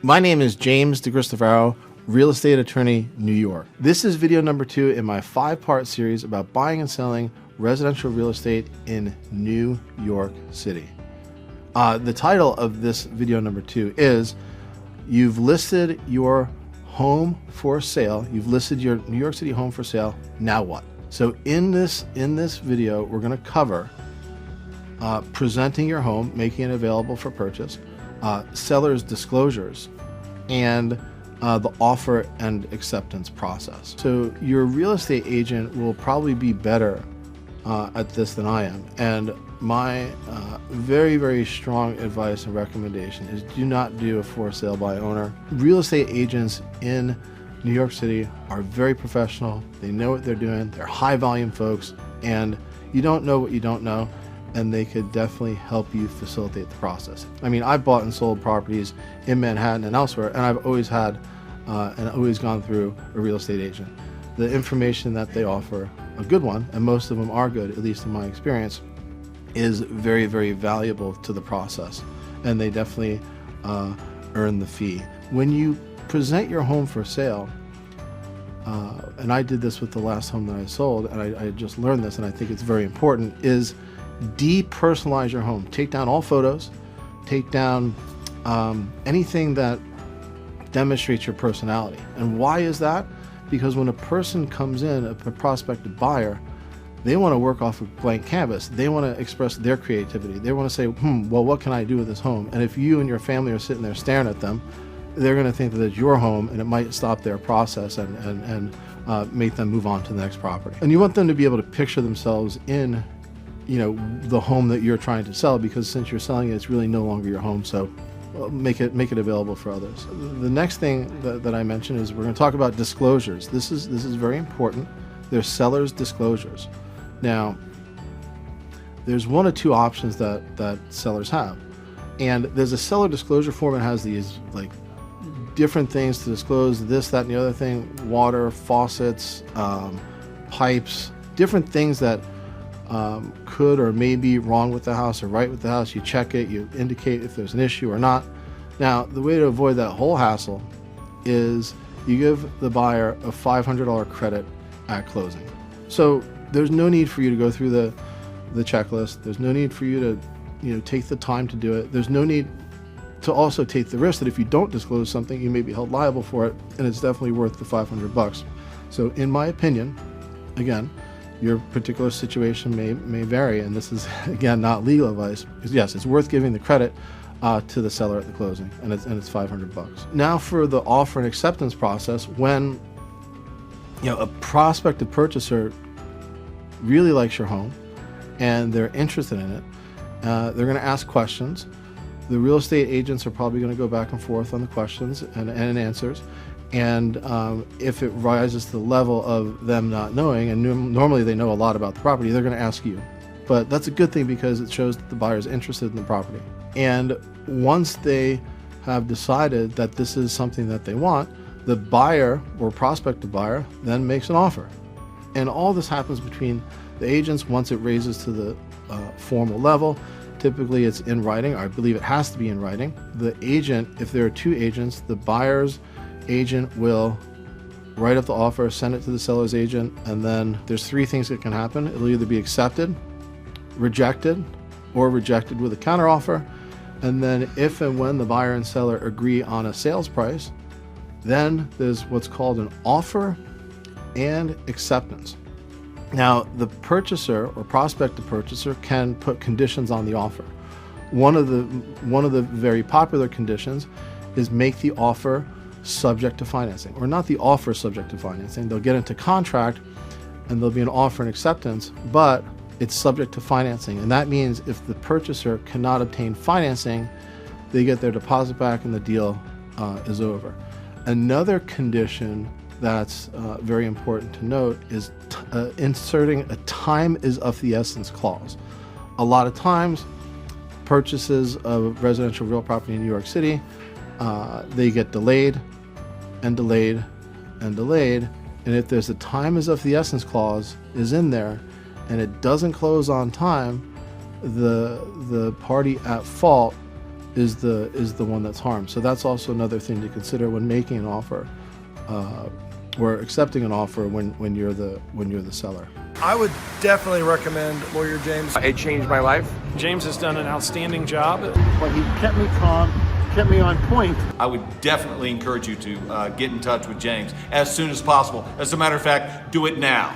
My name is James DeCristofaro, real estate attorney, New York. This is video number 2 in my 5-part series about buying and selling residential real estate in New York City. The title of this video number 2 is You've listed your home for sale. You've listed your New York City home for sale. Now what? So in this video, we're going to cover presenting your home, making it available for purchase, seller's disclosures, and the offer and acceptance process. So your real estate agent will probably be better at this than I am. And my very, very strong advice and recommendation is do not do a for sale by owner. Real estate agents in New York City are very professional. They know what they're doing. They're high volume folks, and you don't know what you don't know, and they could definitely help you facilitate the process. I mean, I've bought and sold properties in Manhattan and elsewhere, and I've always had and always gone through a real estate agent. The information that they offer, a good one, and most of them are good, at least in my experience, is very, very valuable to the process, and they definitely earn the fee. When you present your home for sale, and I did this with the last home that I sold, and I just learned this, and I think it's very important, is depersonalize your home. Take down all photos, take down anything that demonstrates your personality. And why is that? Because when a person comes in, a prospective buyer, they want to work off a blank canvas. They want to express their creativity. They want to say, well, what can I do with this home? And if you and your family are sitting there staring at them, they're going to think that it's your home, and it might stop their process and make them move on to the next property. And you want them to be able to picture themselves in the home that you're trying to sell, because since you're selling it, it's really no longer your home. So make it available for others. The next thing that I mentioned is we're going to talk about disclosures. This is very important. There's seller's disclosures. Now, there's one of two options that sellers have, and there's a seller disclosure form that has these like different things to disclose, this, that, and the other thing: water, faucets, pipes, different things that could or may be wrong with the house or right with the house. You check it, you indicate if there's an issue or not. Now, the way to avoid that whole hassle is you give the buyer a $500 credit at closing. So there's no need for you to go through the checklist. There's no need for you to take the time to do it. There's no need to also take the risk that if you don't disclose something, you may be held liable for it, and it's definitely worth the $500. So in my opinion, again, your particular situation may vary, and this is, again, not legal advice, because yes, it's worth giving the credit to the seller at the closing, and it's $500. Now for the offer and acceptance process, when a prospective purchaser really likes your home and they're interested in it, they're going to ask questions. The real estate agents are probably going to go back and forth on the questions and answers. And if it rises to the level of them not knowing, and normally they know a lot about the property, they're going to ask you. But that's a good thing, because it shows that the buyer is interested in the property. And once they have decided that this is something that they want, the buyer or prospective buyer then makes an offer. And all this happens between the agents once it raises to the formal level. Typically it's in writing, or I believe it has to be in writing. The agent, if there are two agents, the buyer's agent will write up the offer, send it to the seller's agent, and then there's 3 things that can happen. It'll either be accepted, rejected, or rejected with a counteroffer. And then if and when the buyer and seller agree on a sales price, then there's what's called an offer and acceptance. Now, the purchaser or prospective purchaser can put conditions on the offer. One of the very popular conditions is make the offer subject to financing, or not the offer subject to financing. They'll get into contract and there'll be an offer and acceptance, but it's subject to financing. And that means if the purchaser cannot obtain financing, they get their deposit back and the deal is over. Another condition that's very important to note is inserting a time is of the essence clause. A lot of times, purchases of residential real property in New York City, they get delayed and delayed and delayed. And if there's a time is of the essence clause is in there and it doesn't close on time, the party at fault is the one that's harmed. So that's also another thing to consider when making an offer, or accepting an offer when you're the seller. I would definitely recommend Lawyer James. It changed my life. James has done an outstanding job. But he kept me calm, kept me on point. I would definitely encourage you to get in touch with James as soon as possible. As a matter of fact, do it now.